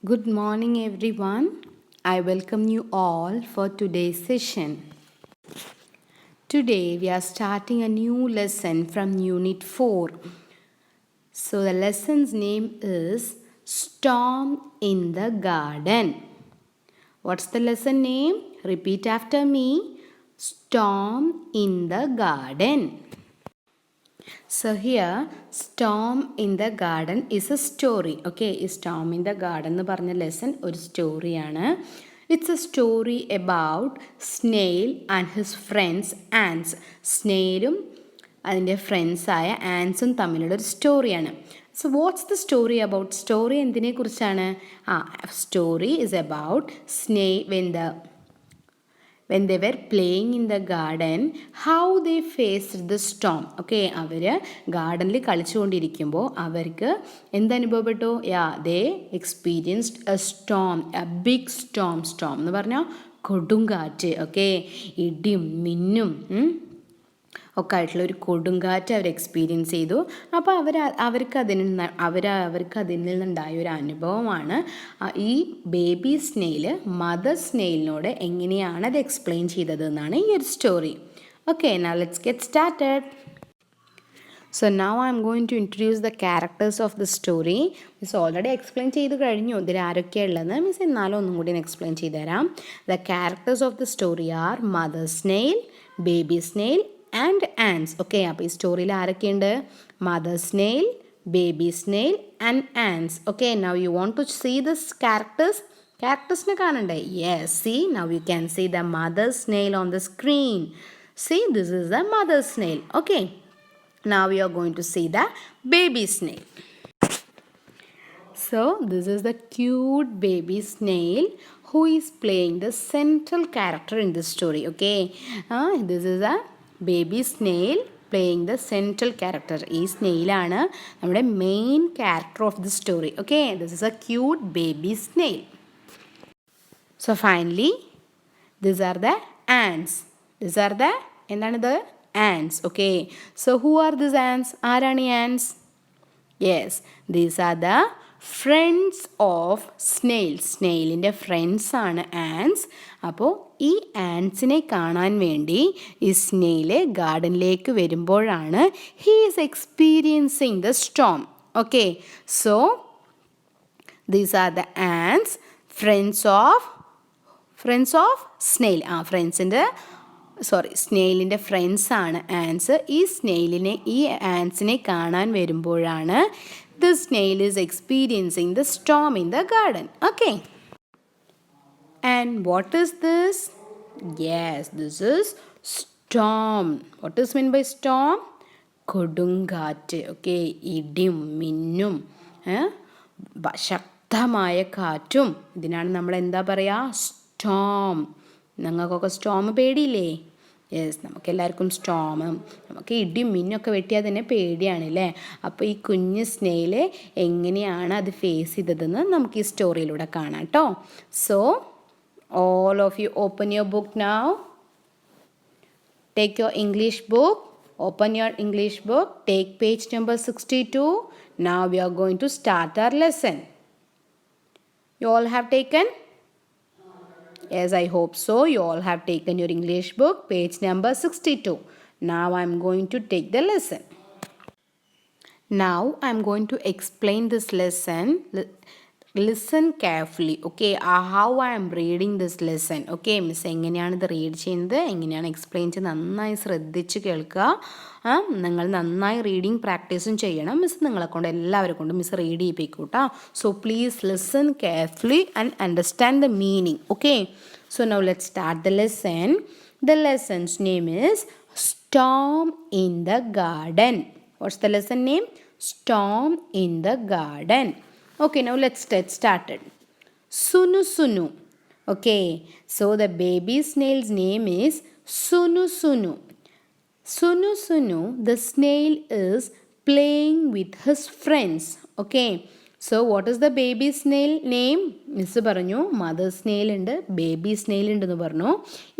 Good morning, everyone. I welcome you all for today's session. Today, we are starting a new lesson from Unit 4. So, the lesson's name is Storm in the Garden. What's the lesson name? Repeat after me. Storm in the Garden. So here, Storm in the Garden is a story. Okay, Storm in the Garden എന്ന് പറഞ്ഞ lesson ഒരു സ്റ്റോറിയാണ്. It's a story about snail and his friends ants. സ്നെയിലും അതിൻ്റെ ഫ്രണ്ട്സായ ആൻസും തമ്മിലുള്ള ഒരു സ്റ്റോറിയാണ്. So what's the story about? Story എന്തിനെക്കുറിച്ചാണ്? Story is about when they were playing in the garden, how they faced the storm. Okay, അവർ ഗാർഡനിൽ കളിച്ചുകൊണ്ടിരിക്കുമ്പോൾ അവർക്ക് എന്തനുഭവപ്പെട്ടു? they experienced a storm, a big storm. എന്ന് പറഞ്ഞാൽ കൊടുങ്കാറ്റ്. ഓക്കെ, ഇടിയും മിന്നും ഒക്കെ ആയിട്ടുള്ള ഒരു കൊടുങ്കാറ്റ് അവർ എക്സ്പീരിയൻസ് ചെയ്തു. അപ്പോൾ അവർക്ക് അതിൽ നിന്നുണ്ടായ ഒരു അനുഭവമാണ് ഈ ബേബി സ്നെയിൽ മദർ സ്നെയിലിനോട് എങ്ങനെയാണ് അത് എക്സ്പ്ലെയിൻ ചെയ്തത് എന്നാണ് ഈ ഒരു story. Okay, now let's get started. So now I am going to introduce the characters of the story. Miss already explain ചെയ്ത് കഴിഞ്ഞു ഇതിൽ ആരൊക്കെയാണ് ഉള്ളത്. മിസ് എന്നാലും ഒന്നും കൂടി എക്സ്പ്ലെയിൻ ചെയ്ത് തരാം. The characters of the story are mother snail, baby snail and ants. Okay, അപ്പോൾ ഈ സ്റ്റോറിയിൽ ആരൊക്കെയുണ്ട്? Mother snail, baby snail and ants. Okay, now you want to see this ക്യാരക്ടേഴ്സിനെ കാണണ്ടേ? Yes, see now you can see the mother snail on the screen. See this is the mother snail. Okay, now we are going to see the baby snail. So this is the cute baby snail who is playing the central character in this story. Okay, this is a baby snail playing the central character. ഈ സ്നെയിലാണ് നമ്മുടെ main character of the story. Okay, this is a cute baby snail. So finally, these are the ants. എന്താണിത്? ants. Okay, so who are these ants? ആരാണ് ഈ ants? Yes, these are the friends of snail. സ്നെയിലിൻ്റെ friends ആണ് ants. അപ്പോൾ ഈ ആൻസിനെ കാണാൻ വേണ്ടി ഈ സ്നെയിൽ ഗാർഡനിലേക്ക് വരുമ്പോഴാണ് he is experiencing the storm. Okay, so these are the ants, friends of snail. സ്നെയിലിൻ്റെ ഫ്രണ്ട്സാണ് ആൻസ്. ഈ ആൻസിനെ കാണാൻ വരുമ്പോഴാണ് the snail is experiencing the storm in the garden. Okay, and what is this? Yes, this is storm. What is meant by storm? കൊടുങ്കാറ്റ്. Okay, ഇടിയും മിന്നും ശക്തമായ കാറ്റും ഇതിനാണ് നമ്മൾ എന്താ പറയുക? സ്റ്റോം. നിങ്ങൾക്കൊക്കെ സ്റ്റോം പേടിയില്ലേ? യെസ്, നമുക്കെല്ലാവർക്കും സ്റ്റോമും നമുക്ക് ഇടിയും മിന്നൊക്കെ വെട്ടിയാൽ തന്നെ പേടിയാണല്ലേ. അപ്പോൾ ഈ കുഞ്ഞ് സ്നെയിൽ എങ്ങനെയാണ് അത് ഫേസ് ചെയ്തതെന്ന് നമുക്ക് ഈ സ്റ്റോറിയിലൂടെ കാണാം കേട്ടോ. So all of you open your book now. Take your English book. Open your English book. Take page number 62. Now we are going to start our lesson. You all have taken? Yes, I hope so. You all have taken your English book, page number 62. Now I am going to take the lesson. Now I am going to explain this lesson. Listen carefully. Okay, how I am reading this lesson. Okay, miss എങ്ങനെയാണ് ഇത് read ചെയ്യുന്നത്, എങ്ങനെയാണ് explain ചെയ്യുന്നത് നന്നായി ശ്രദ്ധിച്ച് കേൾക്കുക. നിങ്ങൾ നന്നായി റീഡിങ് പ്രാക്ടീസും ചെയ്യണം. മിസ് നിങ്ങളെക്കൊണ്ട് എല്ലാവരെ കൊണ്ടും മിസ് റീഡ് ചെയ്യിപ്പിക്കും കേട്ടോ. So please listen carefully and understand the meaning. Okay, so now let's start the lesson. The lesson's name is Storm in the Garden. What's the lesson name? Storm in the Garden. Okay, now let's get started. Sunu Sunu. Okay, so the baby snail's name is Sunu Sunu. Sunu Sunu, the snail is playing with his friends. Okay, so what is the baby snail name? Miss പറഞ്ഞു mother snail ഉണ്ട്, baby snail ഉണ്ടെന്ന് പറഞ്ഞു.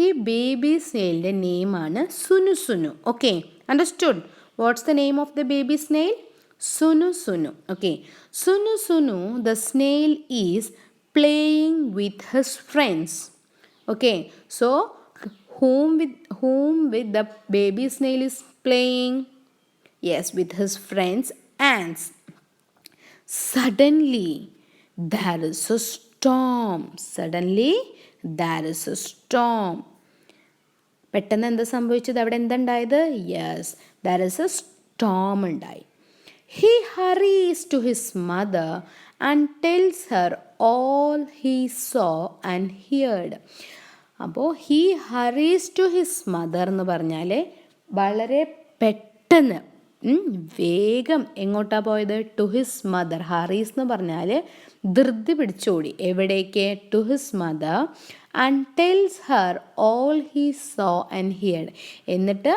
ഈ baby സ്നെയിലിൻ്റെ നെയിമാണ് Sunu Sunu. Okay, understood? What's the name of the baby snail? Sunu Sunu. Okay, Sunu Sunu, the snail is playing with his friends. Okay, so whom with the baby snail is playing? Yes, with his friends ants. Suddenly there is a storm. Suddenly there is a storm. പെട്ടെന്ന് എന്താ സംഭവിച്ചത്? അവിടെ എന്തുണ്ടായത്? Yes, there is a storm ഉണ്ടായി. He hurries to his mother and tells her all he saw and heard. അപ്പോൾ he hurries to his mother എന്ന് പറഞ്ഞാൽ വളരെ പെട്ടെന്ന് വേഗം എങ്ങോട്ടാണ് പോയത്? To his mother. ഹറീസ് എന്ന് പറഞ്ഞാൽ ധൃതി പിടിച്ചോടി. എവിടേക്ക്? To his mother and tells her all he saw and heard. എന്നിട്ട്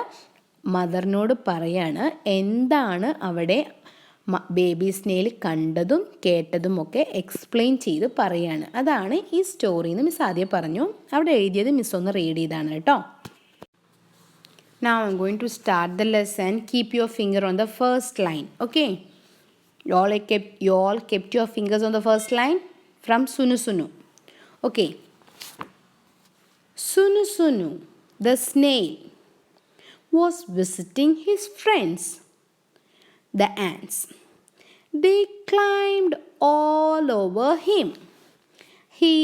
മദറിനോട് പറയാണ് എന്താണ് അവിടെ ബേബി സ്നെയിൽ കണ്ടതും കേട്ടതുമൊക്കെ എക്സ്പ്ലെയിൻ ചെയ്ത് പറയാണ്. അതാണ് ഈ സ്റ്റോറിന്ന് മിസ് ആദ്യം പറഞ്ഞു. അവിടെ എഴുതിയത് മിസ് ഒന്ന് റീഡ് ചെയ്താണ് കേട്ടോ. Now I'm going to start the lesson. Keep your finger on the first line. Okay. You all kept your fingers on the first line from Sunu Sunu. Okay. Sunu Sunu, the snail, was visiting his friends, the ants. They climbed all over him. He.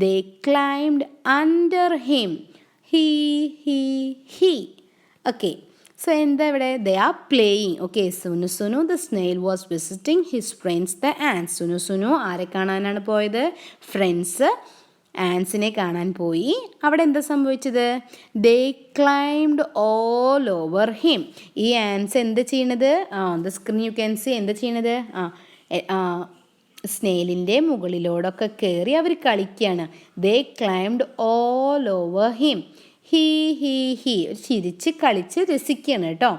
They climbed under him. He. Okay. So എന്താ ഇവിടെ? They are playing. Okay. Sunu Sunu, the snail, was visiting his friends, the ants. Sunu Sunu ആരെ കാണാനാണ് പോയത്? Friends ആൻസിനെ കാണാൻ പോയി. അവിടെ എന്താ സംഭവിച്ചത്? They climbed all over him. ഈ ആൻസ് എന്ത് ചെയ്യണത്? on the screen you can see എന്ത് ചെയ്യണത്? സ്നെയിലിൻ്റെ മുകളിലോടൊക്കെ കയറി അവർ കളിക്കുകയാണ്. They climbed all over him. He ചിരിച്ച് കളിച്ച് രസിക്കുകയാണ് കേട്ടോ.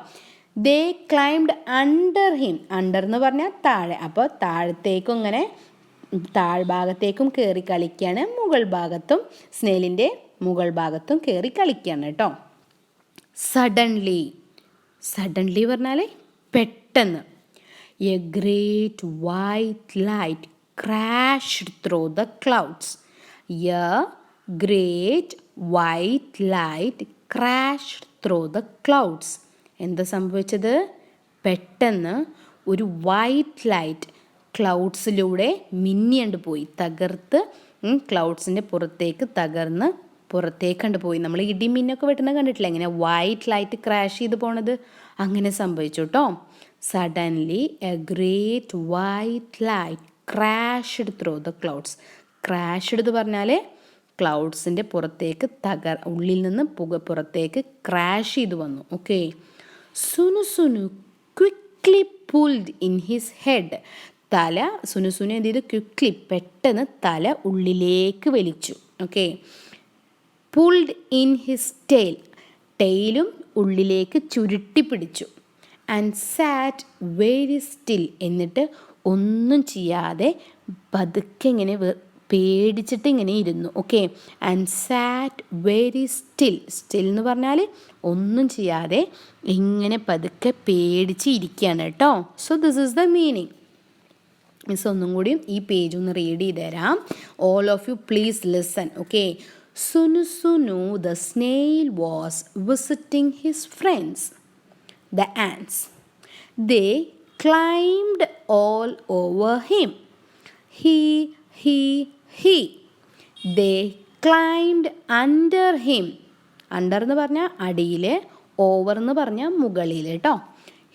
They climbed under him. under എന്ന് പറഞ്ഞാൽ താഴെ. അപ്പോൾ താഴത്തേക്കും ഇങ്ങനെ താഴ്ഭാഗത്തേക്കും കയറി കളിക്കുകയാണ്. മുകൾ ഭാഗത്തും സ്നെയിലിൻ്റെ മുകൾ ഭാഗത്തും കയറി കളിക്കുകയാണ് കേട്ടോ. സഡൻലി പറഞ്ഞാൽ പെട്ടെന്ന്. A great white light crashed through the clouds. A great white light crashed through the clouds. എന്താ സംഭവിച്ചത്? പെട്ടെന്ന് ഒരു വൈറ്റ് ലൈറ്റ് ക്ലൗഡ്സിലൂടെ മിന്നിയണ്ട് പോയി. തകർത്ത് ക്ലൗഡ്സിൻ്റെ പുറത്തേക്ക് തകർന്ന് പുറത്തേക്കണ്ട് പോയി. നമ്മൾ ഇടിമിന്നൊക്കെ വെട്ടുന്നത് കണ്ടിട്ടില്ല? എങ്ങനെ വൈറ്റ് ലൈറ്റ് ക്രാഷ് ചെയ്ത് പോണത്? അങ്ങനെ സംഭവിച്ചു കേട്ടോ. Suddenly a great white light crashed through the clouds. Crashed എന്ന് പറഞ്ഞാൽ ക്ലൗഡ്സിൻ്റെ പുറത്തേക്ക് ഉള്ളിൽ നിന്ന് പുറത്തേക്ക് ക്രാഷ് ചെയ്ത് വന്നു. Okay. Sunu quickly pulled in his head. തല സുനു എന്ത് ചെയ്തു? ക്വിക്ക്ലി പെട്ടെന്ന് തല ഉള്ളിലേക്ക് വലിച്ചു. Okay. Pulled in his tail. ടെയിലും ഉള്ളിലേക്ക് ചുരുട്ടി പിടിച്ചു. And SAT very still. എന്നിട്ട് ഒന്നും ചെയ്യാതെ പതുക്കെ ഇങ്ങനെ പേടിച്ചിട്ട് ഇങ്ങനെ ഇരുന്നു. Okay. And SAT very still. Still എന്ന് പറഞ്ഞാൽ ഒന്നും ചെയ്യാതെ ഇങ്ങനെ പതുക്കെ പേടിച്ച് ഇരിക്കുകയാണ് കേട്ടോ. So this is the meaning. Miss ഒന്നും കൂടി ഈ പേജ് ഒന്ന് റീഡ് ചെയ്ത് തരാം. All of you please listen. Okay. Sunu, the snail, was visiting his friends, the ants. They climbed all over him. He. They climbed under him. under എന്ന് പറഞ്ഞാൽ അടിയിൽ, over എന്ന് പറഞ്ഞാൽ മുകളിൽ കേട്ടോ.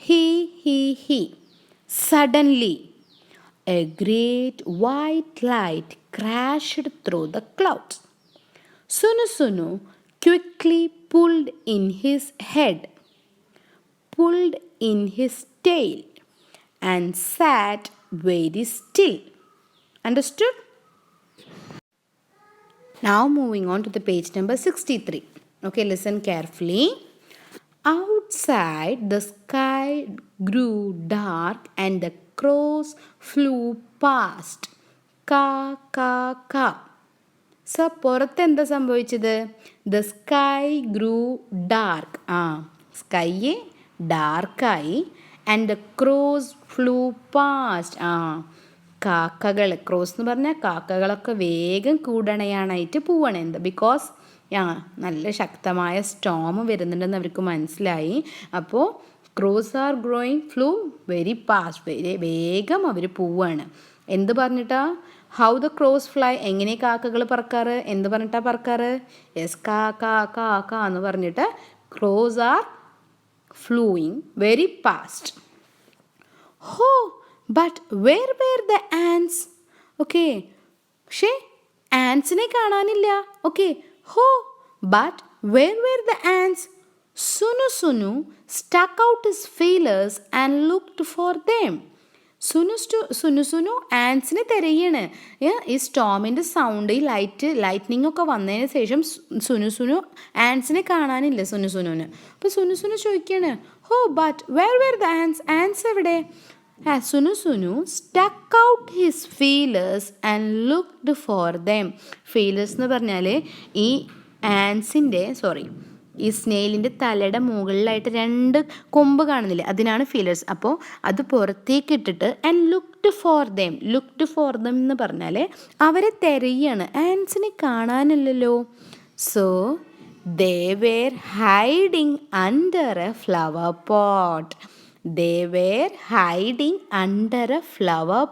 He. Suddenly a great white light crashed through the clouds. Sunu quickly pulled in his head, pulled in his tail, and sat very still. Understood? Now moving on to the page number 63. Okay, listen carefully. Outside, the sky grew dark and the crows flew past. Ka. So പുറത്ത് എന്താ സംഭവിച്ചത്? The sky grew dark. Sky ഡാർക്കായി. And the crows flew past. കാക്കകൾ, crows എന്ന് പറഞ്ഞാൽ കാക്കകളൊക്കെ വേഗം കൂടണയാനായിട്ട് പോവാണ്. എന്ത്? ബിക്കോസ് നല്ല ശക്തമായ സ്റ്റോം വരുന്നുണ്ടെന്ന് അവർക്ക് മനസ്സിലായി. അപ്പോൾ crows are growing flew very fast, വേഗം അവർ പോവാണ്. എന്ത് പറഞ്ഞിട്ടാ? ഹൗ ദ ക്രോസ് ഫ്ലൈ, എങ്ങനെ കാക്കകൾ പറക്കാറ്? എന്ത് പറഞ്ഞിട്ടാ പറക്കാറ്? യെസ്, കാ കാ കാ കാ എന്ന് പറഞ്ഞിട്ട് crows are flying very fast. ഹോ, but where were the ants? Okay, പക്ഷേ ആൻസിനെ കാണാനില്ല. ഓക്കെ, ഹോ, but where were the ants? Sunu Sunu stuck out his feelers and looked for them. Sunu ആൻസിനെ തിരയാണ്. ഈ സ്റ്റോമിൻ്റെ സൗണ്ട്, ഈ ലൈറ്റ്നിങ് ഒക്കെ വന്നതിന് ശേഷം സുനു ആൻസിനെ കാണാനില്ല സുനുവിന്. അപ്പോൾ സുനു ചോദിക്കുകയാണ്, ഹോ, but where were the Ans? Ans എവിടെ? Sunu stuck out his feelers and looked for them. Feelers എന്ന് പറഞ്ഞാൽ ഈ ആൻസിൻ്റെ ഈ സ്നെയിലിൻ്റെ തലയുടെ മുകളിലായിട്ട് 2 കൊമ്പ് കാണുന്നില്ലേ, അതിനാണ് ഫീലേഴ്സ്. അപ്പോൾ അത് പുറത്തേക്ക് ഇട്ടിട്ട് ആൻഡ് ലുക്ക്ഡ് ഫോർ ദം എന്ന് പറഞ്ഞാൽ അവരെ തിരയാണ്. ആൻസിനെ കാണാനില്ലല്ലോ. So they were hiding under a flower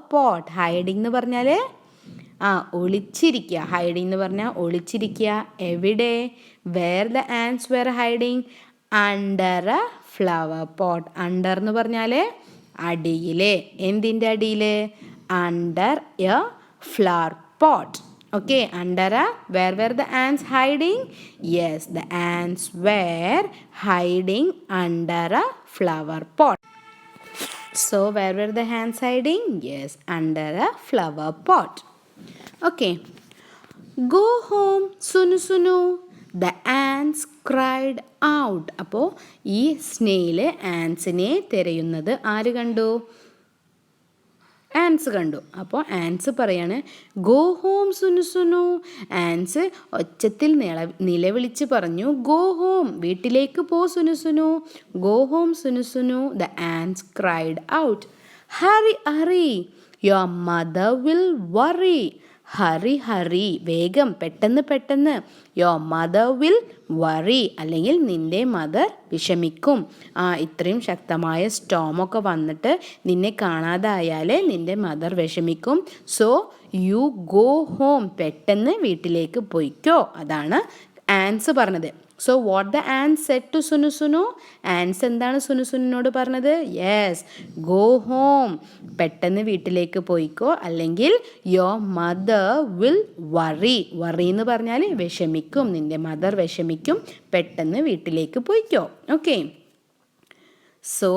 pot. Hiding എന്ന് പറഞ്ഞാൽ ഒളിച്ചിരിക്കുക. ഹൈഡിങ് എന്ന് പറഞ്ഞാൽ ഒളിച്ചിരിക്കുക. എവിടെ? Where the ants were hiding under a flower pot. Under എന്ന് പറഞ്ഞാൽ അടിയിൽ. എന്തിൻ്റെ അടിയിൽ? Under a flower pot. Okay, under a where the ants hiding? Yes, the ants were hiding under a flower pot. So where were the ants hiding? Yes, under a flower pot. Okay. Go home, Sunu. The ants cried out. അപ്പോൾ ഈ snail ആൻസിനെ തിരയുന്നത് ആര് കണ്ടു? ആൻസ് കണ്ടു. അപ്പോൾ ants പറയാണ്, go home Sunu. Ants ഒച്ചത്തിൽ നിലവിളിച്ച് പറഞ്ഞു, ഗോ ഹോം, വീട്ടിലേക്ക് പോ Sunu. Go home Sunu. The ants cried out. Hurry, your mother will worry. Hurry, വേഗം, പെട്ടെന്ന്. യുവർ മദർ വിൽ വറി, അല്ലെങ്കിൽ നിൻ്റെ മദർ വിഷമിക്കും. ഇത്രയും ശക്തമായ സ്റ്റോമൊക്കെ വന്നിട്ട് നിന്നെ കാണാതായാൽ നിൻ്റെ മദർ വിഷമിക്കും. സോ യു ഗോ ഹോം, പെട്ടെന്ന് വീട്ടിലേക്ക് പോയിക്കോ. അതാണ് ആൻസ് പറഞ്ഞത്. So what the ants said to Sunu? Ants എന്താണ് സുനുവിനോട് പറഞ്ഞത്? യെസ്, ഗോ ഹോം, പെട്ടെന്ന് വീട്ടിലേക്ക് പോയിക്കോ, അല്ലെങ്കിൽ യുവർ മദർ വിൽ വറി എന്ന് പറഞ്ഞാൽ വിഷമിക്കും, നിൻ്റെ മദർ വിഷമിക്കും, പെട്ടെന്ന് വീട്ടിലേക്ക് പോയിക്കോ. ഓക്കെ, സോ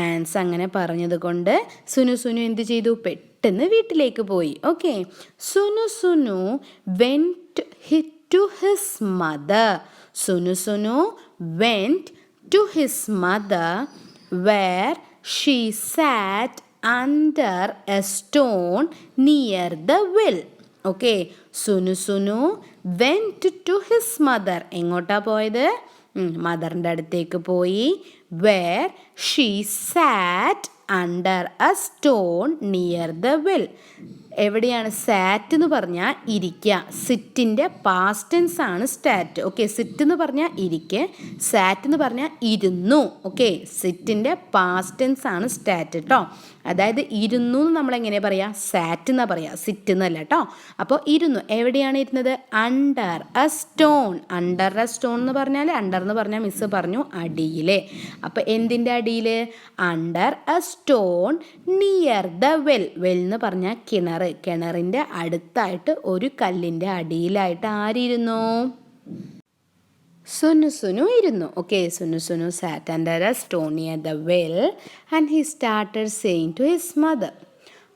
ആൻസ് അങ്ങനെ പറഞ്ഞത് കൊണ്ട് സുനു എന്ത് ചെയ്തു? പെട്ടെന്ന് വീട്ടിലേക്ക് പോയി. Okay, Sunu went to his mother. Sunu went to his mother where she sat under a stone near the well. Okay, Sunu went to his mother. എങ്ങോട്ടാ പോയത്? മദറിൻ്റെ അടുത്തേക്ക് പോയി. Where she sat under a stone near the well. എവിടെയാണ്? സാറ്റ് എന്ന് പറഞ്ഞാൽ ഇരിക്കുക. സിറ്റിൻ്റെ past tense ആണ് stat. Okay, sit എന്ന് പറഞ്ഞാൽ ഇരിക്കുക, സാറ്റ് എന്ന് പറഞ്ഞാൽ ഇരുന്നു. ഓക്കെ, സിറ്റിൻ്റെ പാസ്റ്റ് ടെൻസ് ആണ് സ്റ്റാറ്റ് കേട്ടോ. അതായത് ഇരുന്നു എന്ന് നമ്മളെങ്ങനെയാണ് പറയുക? സാറ്റ് എന്നാണ് പറയുക, സിറ്റ് എന്നല്ല കേട്ടോ. അപ്പോൾ ഇരുന്നു. എവിടെയാണ് ഇരുന്നത്? Under A stone. Under A stone എന്ന് പറഞ്ഞാൽ, അണ്ടർ എന്ന് പറഞ്ഞാൽ മിസ്സ് പറഞ്ഞു അടിയിൽ. അപ്പോൾ എന്തിൻ്റെ അടിയിൽ? Under A stone near the well. Well എന്ന് പറഞ്ഞാൽ കിണർ. കിണറിൻ്റെ അടുത്തായിട്ട് ഒരു കല്ലിൻ്റെ അടിയിലായിട്ട് ആരിരുന്നു? സുനു ഇരുന്നു. Okay, Sunu sat under a stone near the well and he started saying to his mother,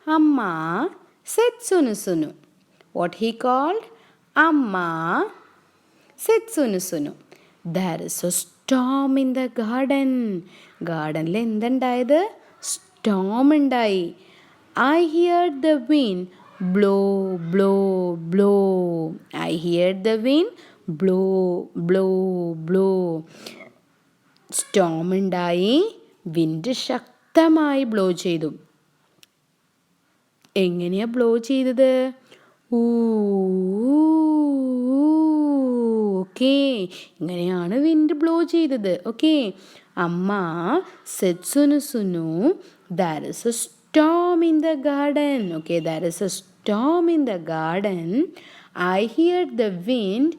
Amma, said Sunu. What he called? Amma, said Sunu. There is a storm in the garden. ഗാർഡനിൽ എന്തുണ്ടായത്? Storm ഉണ്ടായി. I heard the wind blow. I heard the wind blow. Storm ഉണ്ടായി, wind ശക്തമായി blow ചെയ്തു. എങ്ങനെയാ blow ചെയ്തത്? ഊ, okay, ഇങ്ങനെയാണ് wind blow ചെയ്തത്. Okay, അമ്മ said, Sunu Sunu, there is a storm in the garden. Okay, there is a storm in the garden. I hear the wind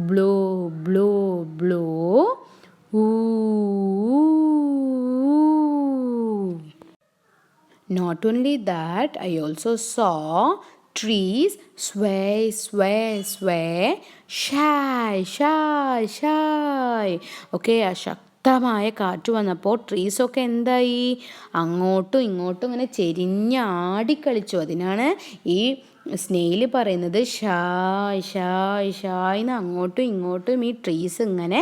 blow, blow, blow. Ooh. Not only that, I also saw trees sway, sway, sway, shy, shy, shy. Okay, ആ ശക്തമായ കാറ്റ് വന്നപ്പോൾ ട്രീസൊക്കെ എന്തായി? അങ്ങോട്ടും ഇങ്ങോട്ടും ഇങ്ങനെ ചെരിഞ്ഞാടിക്കളിച്ചു. അതിനാണ് ഈ സ്നെയിൽ പറയുന്നത് ഷായ്, ഷായ്, ഷായ് എന്ന്. അങ്ങോട്ടും ഇങ്ങോട്ടും ഈ ട്രീസ് ഇങ്ങനെ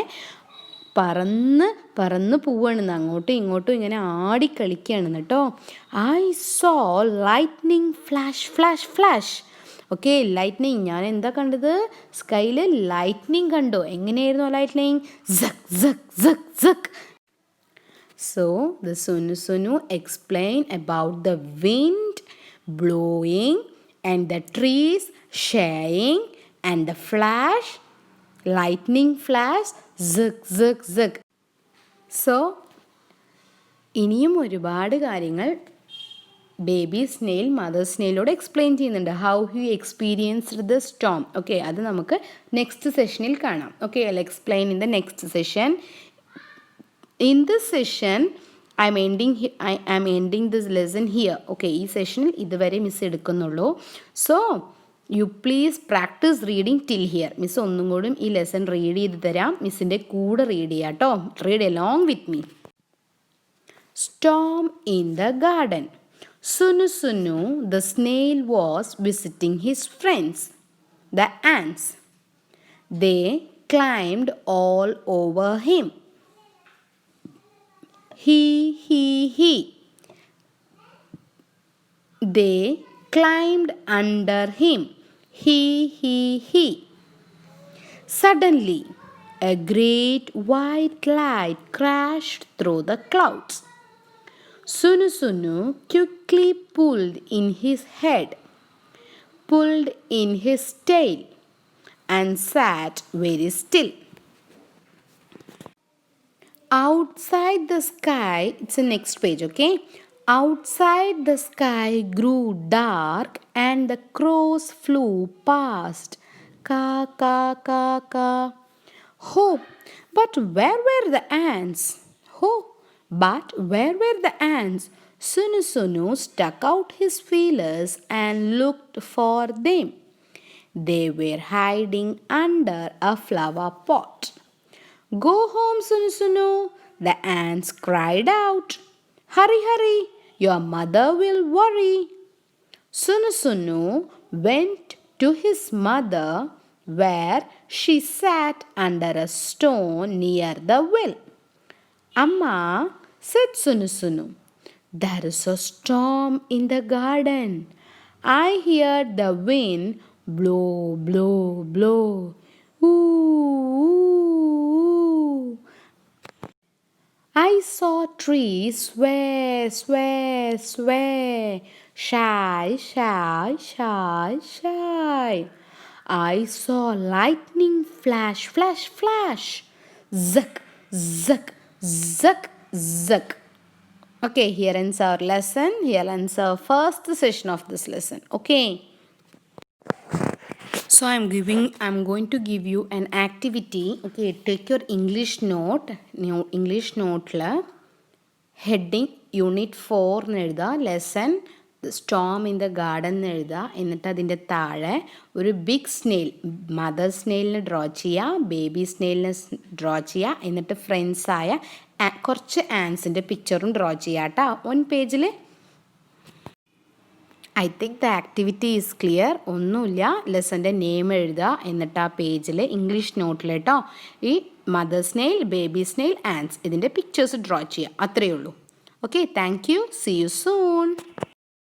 പറന്ന് പോവുകയാണെന്ന്, അങ്ങോട്ടും ഇങ്ങോട്ടും ഇങ്ങനെ ആടിക്കളിക്കുകയാണെന്ന് കേട്ടോ. I so lightning flash, flash, flash. Okay, lightning, ഞാൻ എന്താ കണ്ടത്? സ്കൈയിൽ ലൈറ്റ്നിങ് കണ്ടു. എങ്ങനെയായിരുന്നു lightning? Suck suck suck suck. So the Sunu Sunu explained about the wind blowing and the trees shaying and the flash, lightning flash, zig zig zig. So ഇനിയും ഒരുപാട് കാര്യങ്ങൾ baby snail mother സ്നെയിലോട് explain ചെയ്യുന്നുണ്ട്. How he experienced the storm. Okay, അത് നമുക്ക് next സെഷനിൽ കാണാം. Okay, I explain in the next session. In this session, I am ending this lesson here. Okay, ഈ സെഷനിൽ ഇതുവരെ മിസ് എടുക്കുന്നുള്ളൂ. So you please practice reading till here. Miss ഒന്നും കൂടി ഈ ലെസൺ റീഡ് ചെയ്ത് തരാം. മിസ്സിൻ്റെ കൂടെ റീഡ് ചെയ്യാം കേട്ടോ. Read along with me. Storm in the garden. Sunu Sunu the snail was visiting his friends, the ants. They climbed all over him. He. They climbed under him. He. Suddenly, a great white light crashed through the clouds. Sunu Sunu quickly pulled in his head, pulled in his tail, and sat very still. Outside the sky, it's the next page, okay? Outside the sky grew dark and the crows flew past. Ka, ka, ka, ka. Oh, but where were the ants? Oh, but where were the ants? Sunu Sunu stuck out his feelers and looked for them. They were hiding under a flower pot. Go home, Sunu Sunu, the ants cried out. Hurry, hurry, your mother will worry. Sunu Sunu went to his mother, where she sat under a stone near the well. Amma, said Sunu Sunu, there is a storm in the garden. I hear the wind blow, blow, blow. Ooh. I saw trees sway, sway, sway. Shy, shy, shy, shy. I saw lightning flash, flash, flash. Zuck, zuck, zuck, zuck. Okay, here ends our lesson. Here ends our first session of this lesson. Okay. So I'm going to give you an activity. Okay, take your English note. English note la heading unit 4 എന്ന് എഴുതുക. Lesson Storm in the garden എന്ന് എഴുതുക. എന്നിട്ട് അതിൻ്റെ താഴെ ഒരു big snail, mother സ്നെയിലിനെ draw ചെയ്യുക, baby സ്നെയിലിനെ draw ചെയ്യുക. എന്നിട്ട് ഫ്രണ്ട്സായ കുറച്ച് ആൻസിൻ്റെ പിക്ചറും ഡ്രോ ചെയ്യുക കേട്ടോ 1 പേജിൽ. I think the activity is clear. ഒന്നുമില്ല, ലെസൻ്റെ നെയിം എഴുതുക. എന്നിട്ട് ആ പേജിൽ ഇംഗ്ലീഷ് നോട്ടിൽ കേട്ടോ ഈ mother snail, baby snail, ants ഇതിൻ്റെ പിക്ചേഴ്സ് ഡ്രോ ചെയ്യുക. അത്രയേ ഉള്ളൂ. Okay, thank you. See you soon.